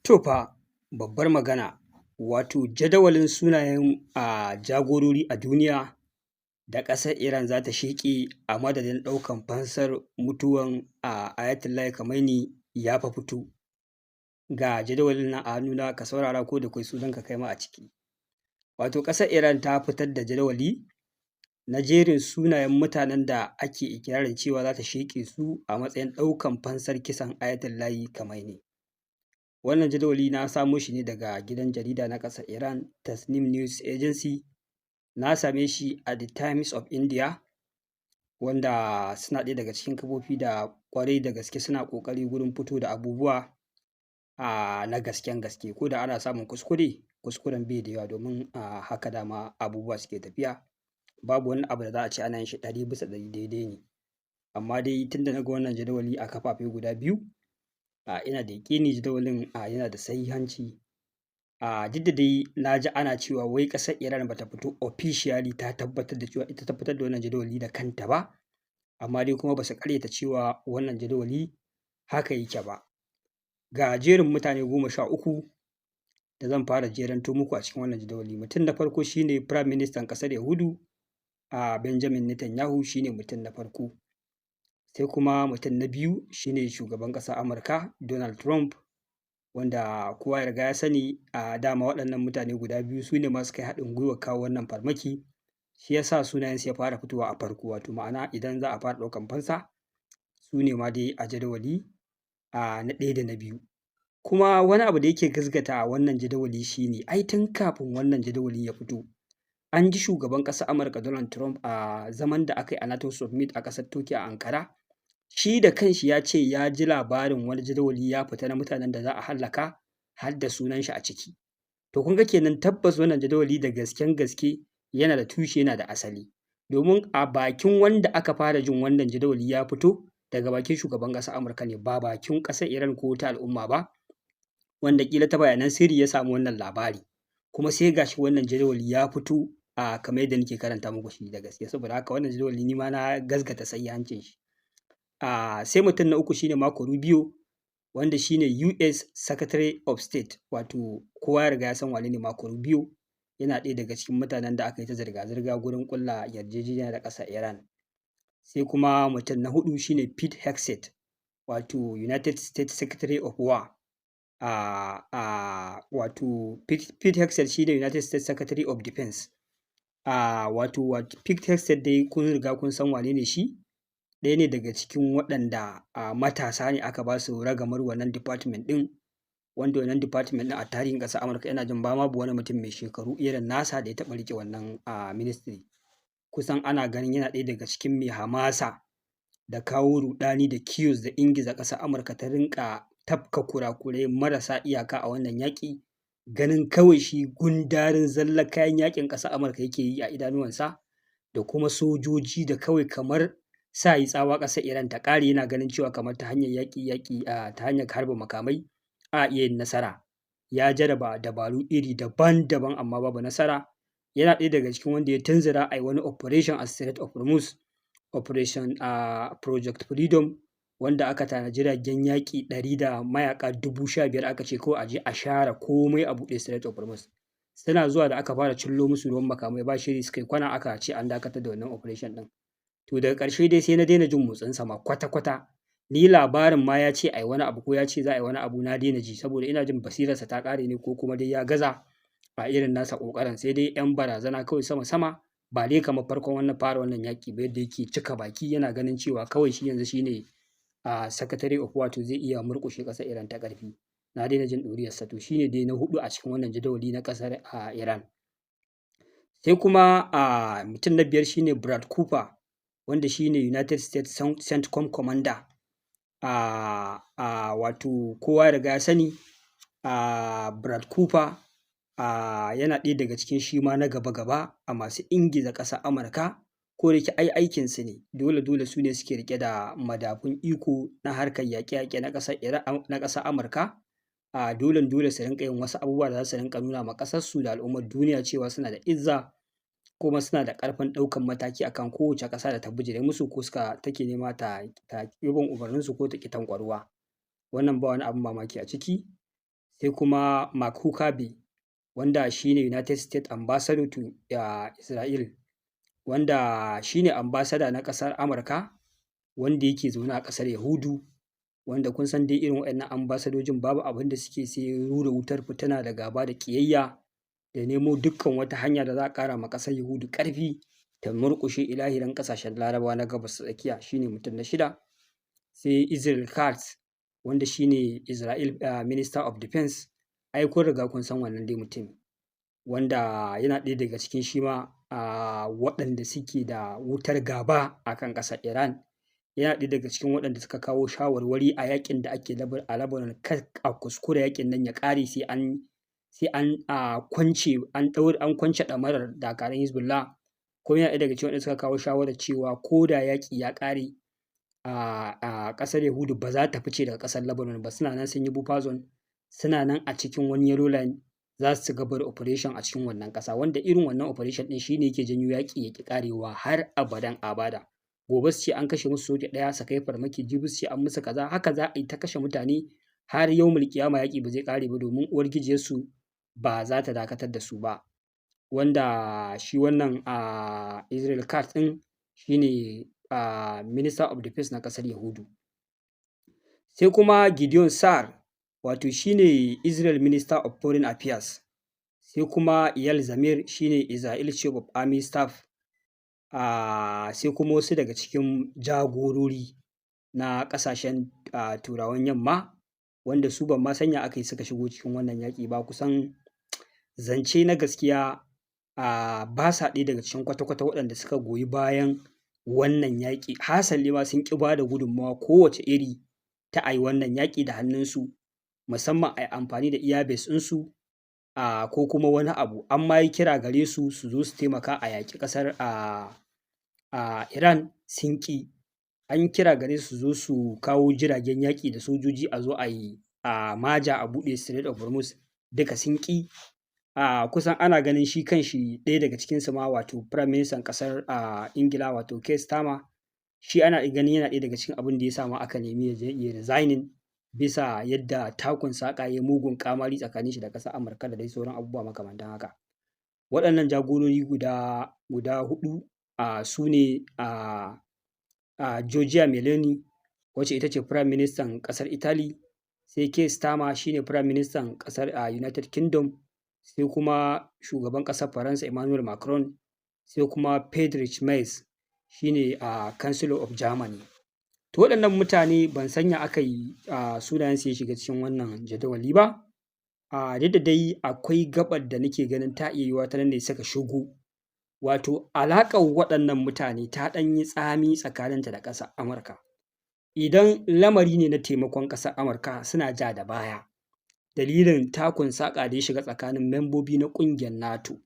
To fa, babbar magana, wato jadawalin sunayen jagorori a duniya da ƙasar Iran za ta sheƙe a madadin ɗaukan fansar mutuwan Ayatollah Khamenei ya fa fito. Ga jadawalin nan a hannuna ka saurara ko da kwai sunanka kai ma a ciki. Wato ƙasar Iran ta fitar da jadawali na jerin sunayen mutanen da ake ikirarin cewa za ta sheƙe su a matsayin ɗaukan fansar kisan Ayatollah Khamenei. Wannan jadawali na samo shi ne daga gidan jarida na ƙasar Iran, Tasnim News Agency. Na same shi a The Times of India, wanda suna ɗaya daga cikin kafofi da ƙwarai da gaske suna ƙoƙari wurin fito da abubuwa na gasken gaske. Ko da ana samun kuskure, kuskuren bai da yawa domin haka dama abubuwa suke tafiya. Babu wani abu da za a ce ana yin shi 100% daidai ne. Amma dai tunda na ga wannan jadawali a kafafe guda biyu, ina da yaƙini jadawalin yana da sahihanci. Duk da dai na ji ana cewa wai ƙasar Iran ba ta fito officially ta tabbatar da cewa ita ta fitar da wannan jadawali da kanta ba, amma dai kuma ba su ƙaryata cewa wannan jadawali haka yake ba. Ga jerin mutane 13 da zan fara jeranto muku a cikin wannan jadawali. Mutum na farko shi ne Firayim Ministan ƙasar Yahudu, Benjamin Netanyahu shi ne mutum na farko. Sai kuma mutum na biyu shi ne shugaban ƙasar Amurka, Donald Trump, wanda kowa ya riga ya sani dama waɗannan mutane guda biyu su ne masu kai haɗin gwiwar kawo wannan farmaki. Shi ya sa sunayensu ya fara fitowa a farko, wato ma'ana idan za a fara ɗaukan fansa su ne ma dai a jadawali na ɗaya da na biyu. Kuma wani abu da yake gaskata wannan jadawali shi ne, ai tun kafin wannan jadawali ya fito, an ji shugaban ƙasar Amurka Donald Trump a zaman da aka yi a NATO Summit a ƙasar Turkey a Ankara, shi da kanshi ya ce ya ji labarin wani jadawali ya fita na mutanen da za a hallaka har da sunan shi a ciki. To kun ga kenan tabbas wannan jadawali da gasken gaske yana da tushe, yana da asali. Domin a bakin wanda aka fara jin wannan jadawali ya fito daga bakin shugaban ƙasar Amurka ne, ba bakin ƙasar Iran ko wata al'umma ba, wanda ƙila ta bayanan sirri ya samu wannan labari. Kuma sai ga shi wannan jadawali ya fito kamar yadda nake karanta muku shi da gaske. Saboda haka wannan jadawali ni ma na gaskata sahihancin shi. Sai mutum na uku shi ne Marco Rubio, wanda shi ne US Secretary of State, wato kowa ya riga ya san wane ne Marco Rubio. Yana ɗaya daga cikin mutanen da aka yi ta zirga-zirga gurin ƙulla yarjejeniya da ƙasar Iran. Sai kuma mutum na huɗu shi ne Pete Hegseth, wato United States Secretary of War. Wato Pete Hegseth shi ne United States Secretary of Defense. Wato Pete Hegseth dai kun riga kun san wane ne shi. Ɗaya ne daga cikin waɗanda matasa ne aka ba su ragamar wannan department ɗin, wanda wannan department ɗin a tarihin ƙasar Amurka ina jin ba wani mutum mai shekaru irin nasa da ya taɓa riƙe wannan ministry. Kusan ana ganin yana ɗaya daga cikin mai hamasa da kawo ruɗani da chaos da ingiza ƙasar Amurka ta rinƙa tafka kurakurai marasa iyaka a wannan yaƙi, ganin kawai shi gundarin zallar kayan yaƙin ƙasar Amurka yake yi a idanuwansa, da kuma sojoji da kawai kamar sa yi tsawa ƙasar Iran ta ƙare, yana ganin cewa kamar ta hanyar yaƙi ta hanyar harba makamai a iya yin nasara. Ya jarraba dabaru iri daban-daban amma babu nasara. Yana ɗaya daga cikin wanda ya tunzura a yi wani operation a Strait of Hormuz, operation Project Freedom, wanda aka tanaji jiragen yaƙi 100 da mayaƙa 15,000 aka ce kawai a je a share komai a buɗe Strait of Hormuz. Suna zuwa da aka fara cillo musu ruwan makamai ba shiri suka yi kwana aka ce an dakatar da wannan operation ɗin. To daga ƙarshe dai sai na daina jin motsinsa ma kwata-kwata. Ni labarin ma ya ce a yi wani abu ko ya ce za a yi wani abu na daina ji, saboda ina jin basirarsa ta ƙare ne ko kuma dai ya gaza a irin nasa ƙoƙarin, sai dai 'yan barazana kawai sama-sama, ba dai kamar farkon fara wannan yaƙi ba yadda yake cika baki yana ganin cewa kawai shi yanzu shi ne Secretary of War, to zai iya murƙushe ƙasar Iran ta ƙarfi. Na daina jin ɗuriyarsa. To shi ne dai na huɗu a cikin wannan jadawali na ƙasar Iran. Sai kuma mutum na biyar shi ne Brad Cooper, wanda shi ne United States CENTCOM Commander. Wato kowa ya riga ya sani Brad Cooper yana ɗaya daga cikin shi ma na gaba-gaba a masu ingiza ƙasar Amurka, ko da yake ai aikinsu ne, dole su ne suke riƙe da madafun iko na harkar yaƙe-yaƙe na ƙasar Amurka. Dole su rinƙa yin wasu abubuwa da za su rinƙa nuna ma ƙasarsu da al'ummar duniya cewa suna da izza, kuma suna da ƙarfin ɗaukan mataki akan kowace ƙasa da ta bijire musu ko take nema ta ƙi bin umarninsu ko ta ƙi tankwaruwa. Wannan ba wani abin mamaki a ciki. sai kuma Mark Huckabee wanda shine United States Ambassador to Israel, wanda shine ambassador na ƙasar Amurka wanda yake zaune a ƙasar Yahudu, wanda kun san dai irin waɗannan ambasadojin babu abin da suke sai rura wutar fitina da gaba da ƙiyayya da nemo dukkan wata hanya da za a ƙara ma ƙasar Yahudu ƙarfi ta murƙushe ilahirin ƙasashen Larabawa na Gabas ta Tsakiya, shine mutum na 6. Sai Israel Katz wanda shine Israel Minister of Defense, ai kun riga kun san wannan dai mutum, wanda yana ɗaya daga cikin shi ma waɗanda suke da wutar gaba a kan ƙasar Iran. Yana ɗaya daga cikin waɗanda suka kawo shawarwari a yaƙin da ake a Lebanon, kar a kuskura yaƙin nan ya ƙare sai an kwance ɗamarar dakarun Hezbollah. Kuma yana ɗaya daga cikin waɗanda suka kawo shawarar cewa ko da yaƙi ya ƙare a ƙasar Yahudu ba za ta fice daga ƙasar Lebanon ba, suna nan sun yi buffer zone, suna nan a cikin wani yellow line, za su gaba da operation a cikin wannan ƙasa, wanda irin wannan operation ɗin shine yake janyo yaƙi ya ƙi ƙarewa har abadan abada. Gobe su ce an kashe musu soja ɗaya su kai farmaki, jibi su ce an musu kaza, haka za a yi ta kashe mutane har yaumul ƙiyama, yaƙi ba zai ƙare ba domin uwargijiyarsu ba za ta dakatar da su ba. Wanda shi wannan Israel Katz ɗin shine Minister of Defense na ƙasar Yahudu. Sai kuma Gideon Sa'ar, wato shine Israel Minister of Foreign Affairs. Sai kuma Eyal Zamir shine Israel Chief of Army Staff. Sai kuma wasu daga cikin jagorori na ƙasashen Turawan Yamma, wanda su ban ma sanya aka yi suka shigo cikin wannan yaƙi ba. Kusan zance na gaskiya ba sa ɗaya daga cikin kwata-kwata waɗanda suka goyi bayan wannan yaƙi. Hasali ma sun ƙi ba da gudunmawa kowace iri ta a yi wannan yaƙi da hannunsu, musamman a yi amfani da iya base ɗinsu ko kuma wani abu. An ma yi kira gare su su zo su taimaka a yaƙi ƙasar Iran, sun ƙi. An kira gare su zo su kawo jiragen yaƙi da sojoji a zo a yi maja a buɗe Strait of Hormuz, duka sun ƙi. Kusan ana ganin shi kan shi ɗaya daga cikinsu ma, wato Prime Minister ƙasar Ingila, wato Keir Starmer, shi ana ganin yana ɗaya daga cikin abin da ya sa ma aka nemi ya resigning, bisa yadda takun saƙa ya mugun ƙamari tsakanin shi da ƙasar Amurka da dai sauran abubuwa makamantan haka. Waɗannan jagorori guda 4 su ne Giorgia Meloni, wacce ita ce Prime Minister ƙasar Italy, sai Keir Starmer shine Prime Minister ƙasar United Kingdom, sai kuma shugaban ƙasar Faransa Emmanuel Macron, sai kuma Friedrich Merz shine Chancellor of Germany. To waɗannan mutane ban sanya aka yi sunayensu ya shiga cikin wannan jadawali ba. Duk da dai akwai gaɓar da nake ganin ta iya yiwuwa ta nan ne suka shigo. Wato alaƙar waɗannan mutane ta ɗan yi tsami tsakaninta da ƙasar Amurka. Idan lamari ne na taimakon ƙasar Amurka, suna ja da baya, dalilin takun saƙa da ya shiga tsakanin membobi na ƙungiyar NATO.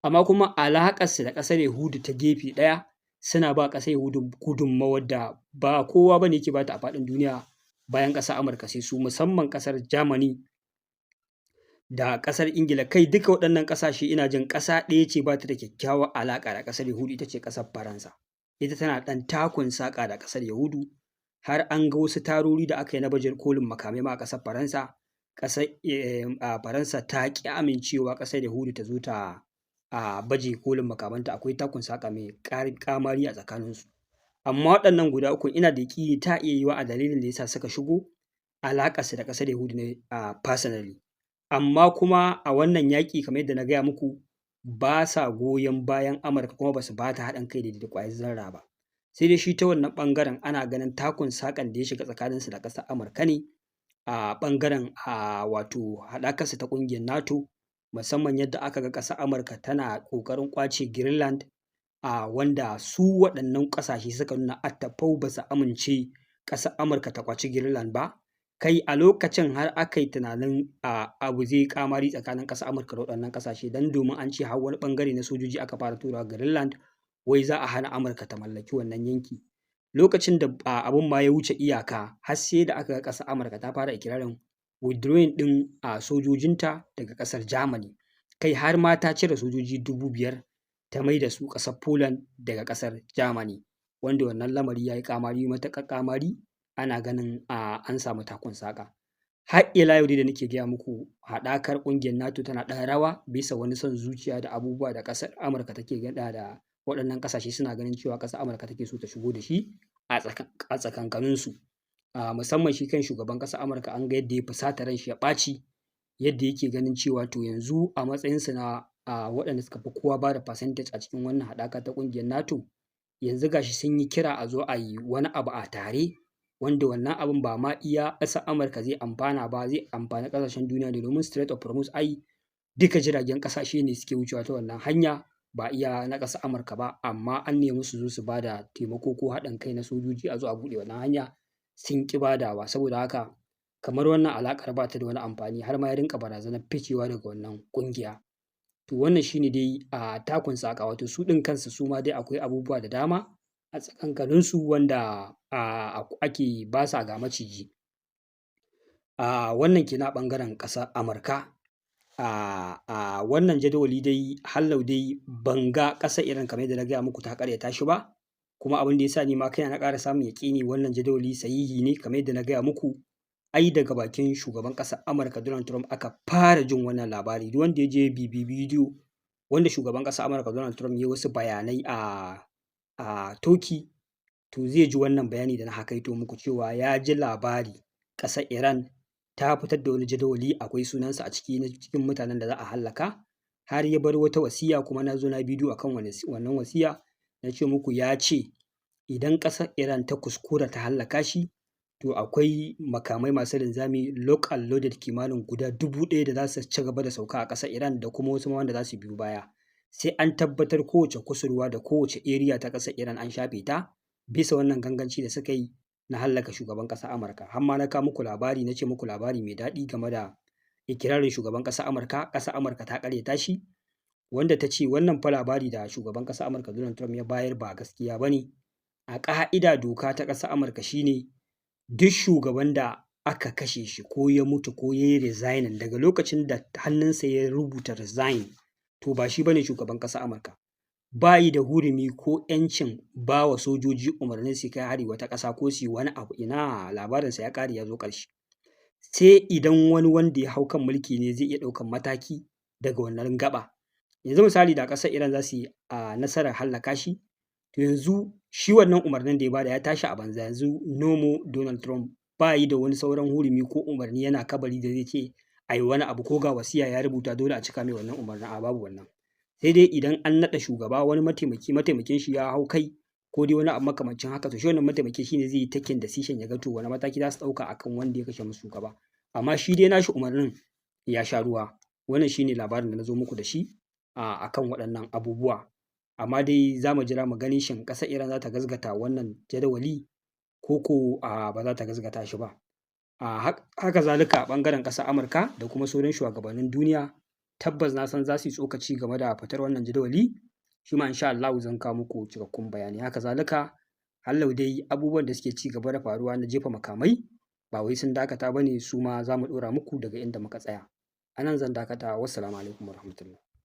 Amma kuma alaƙarsu da ƙasar Yahudu ta gefe ɗaya, suna ba ƙasar Yahudu gudunmawar da ba kowa ba ne yake ba ta a faɗin duniya bayan ƙasar Amurka sai su, musamman ƙasar Germany da ƙasar Ingila. Kai duka waɗannan ƙasashe ina jin ƙasa ɗaya ce ba ta da kyakkyawar alaƙa da ƙasar Yahudu, ita ce ƙasar Faransa. Ita tana ɗan takun saƙa da ƙasar Yahudu, har an ga wasu tarori da aka yi na baje kolin makamai ma a ƙasar Faransa. Ƙasar Faransa ta ƙi amincewa ƙasar Yahudu ta zo ta baje kolin makamanta. Akwai takun saƙa mai ƙamari a tsakaninsu. Amma waɗannan guda 3 ina da yaƙini ta iya yiwuwa a dalilin da ya sa suka shigo, alaƙarsu da ƙasar Yahudu ne personally. Amma kuma a wannan yaƙi kamar yadda na gaya muku, ba sa goyon bayan Amurka kuma ba su ba ta haɗin kai da ƙwayar zarra ba. Sai dai shi ta wannan ɓangaren ana ganin takun saƙan da ya shiga tsakaninsu da ƙasar Amurka ne a ɓangaren wato haɗakarsu ta ƙungiyar NATO, musamman yadda aka ga ƙasar Amurka tana ƙoƙarin ƙwace Greenland, wanda su waɗannan ƙasashe suka nuna attafau ba su amince ƙasar Amurka ta ƙwaci Greenland ba. Kai a lokacin har aka yi tunanin abu zai ƙamari tsakanin ƙasar Amurka da waɗannan ƙasashe, don domin an ce har wani ɓangare na sojoji aka fara turawa Greenland, wai za a hana Amurka ta mallaki wannan yanki. Lokacin da abun ma ya wuce iyaka, har sai da aka ga ƙasar Amurka ta fara ikirarin withdrawing ɗin sojojinta daga ƙasar Germany. Kai har ma ta cire sojoji 5,000 ta mai da su ƙasar Poland daga ƙasar Germany, wanda wannan lamari ya yi ƙamari, matuƙar ƙamari, ana ganin an samu takun saƙa. har ila yau dai da nake gaya muku haɗakar ƙungiyar NATO tana ɗan rawa bisa wani son zuciya da abubuwa da ƙasar Amurka take gaɗa da waɗannan ƙasashe suna ganin cewa ƙasar Amurka take so ta shigo da shi a tsakankaninsu. Musamman shi kan shugaban ƙasar Amurka an ga yadda ya fusata ran shi ya ɓaci yadda yake ganin cewa to yanzu a matsayinsu na waɗanda suka fi kowa ba da percentage a cikin wannan haɗaka ta ƙungiyar NATO yanzu gashi sun yi kira a zo a yi wani abu a tare wanda wannan abin ba ma iya ƙasar Amurka zai amfana ba zai amfani ƙasashen duniya ne domin Strait of Hormuz ai duka jiragen ƙasashe ne suke wucewa ta wannan hanya ba iya na ƙasar Amurka ba amma an nemi su zo su ba da taimako ko haɗin kai na sojoji a zo a buɗe wannan hanya sun ƙi badawa saboda haka kamar wannan alaƙar ba ta da wani amfani har ma ya rinƙa barazanar ficewa daga wannan ƙungiya. To wannan shi ne dai a takun saƙa wato su ɗin kansu su ma dai akwai abubuwa da dama a tsakankaninsu wanda ake ba sa ga maciji. Wannan kenan a ɓangaren ƙasar Amurka. Wannan jadawali dai hallau dai ban ga ƙasar Iran kamar yadda na gaya muku ta ƙaryata shi ba kuma abin da ya sa ni ma kaina na ƙara samun yaƙini wannan jadawali sahihi ne kamar yadda na gaya muku ai daga bakin shugaban ƙasar Amurka Donald Trump aka fara jin wannan labari duk wanda ya je bibi bidiyo wanda shugaban ƙasar Amurka Donald Trump ya yi wasu bayanai a Turkey to zai ji wannan bayani da na hakaito muku cewa ya ji labari ƙasar Iran ta fitar da wani jadawali akwai sunansa a ciki na cikin mutanen da za a hallaka har ya bar wata wasiya kuma na zo na bidiyo akan wannan wasiya na ce muku ya ce idan ƙasar Iran ta kuskura ta hallaka shi to akwai makamai masu linzami lock and loaded kimanin guda 1000 da za su ci gaba da sauka a ƙasar Iran da kuma wasu ma wanda za su biyo baya sai an tabbatar kowace kusurwa da kowace area ta ƙasar Iran an shafe ta bisa wannan ganganci da suka yi na hallaka shugaban ƙasar Amurka har ma na kawo muku labari na ce muku labari mai daɗi game da ikirarin shugaban ƙasar Amurka ta ƙaryata shi wanda ta ce wannan fa labari da shugaban ƙasar Amurka Donald Trump ya bayar ba gaskiya ba ne a ƙa'ida doka ta ƙasar Amurka shine duk shugaban da aka kashe shi ko ya mutu ko ya yi resigning daga lokacin da hannunsa ya rubuta resign to ba shi bane shugaban ƙasar Amurka ba yi da hurumi ko ‘yancin ba wa sojoji umarnin su kai hari wata ƙasa ko su yi wani abu ina labarinsa ya ƙare ya zo ƙarshe sai idan wani wanda ya hau kan mulki ne zai iya ɗaukan mataki daga wannan gaba yanzu misali da ƙasar Iran za su yi nasarar hallaka shi to yanzu shi wannan umarnin da ya bada ya tashi a banza yanzu nomo Donald Trump ba yi da wani sauran hurumi ko umarni yana kabari da zai ce a yi wani abu ko ga wasiya ya rubuta dole a cika mai wannan umarnin a babu wannan sai dai idan an naɗa shugaba wani mataimakin shi ya hau kai ko dai wani abu makamancin haka to shi wannan mataimakin shi ne zai yi taking decision ya ga to wani mataki za su ɗauka akan wanda ya kashe musu shugaba amma shi dai nashi umarnin ya sha ruwa wannan shine labarin da na zo muku da shi akan waɗannan abubuwa amma dai za mu jira mu gani shin ƙasar Iran za ta gazgata wannan jadawali ko ba za ta gazgata shi ba haka zalika a ɓangaren ƙasar Amurka da kuma sauran shugabannin duniya tabbas na san za su yi tsokaci game da fitar wannan jadawali shi ma insha Allah zan kawo muku cikakkun bayani haka zalika hallau dai abubuwan da suke ci gaba da faruwa na jefa makamai ba wai sun dakata bane su ma za mu ɗora muku daga inda muka tsaya anan zan dakata wassalamu alaikum warahmatullahi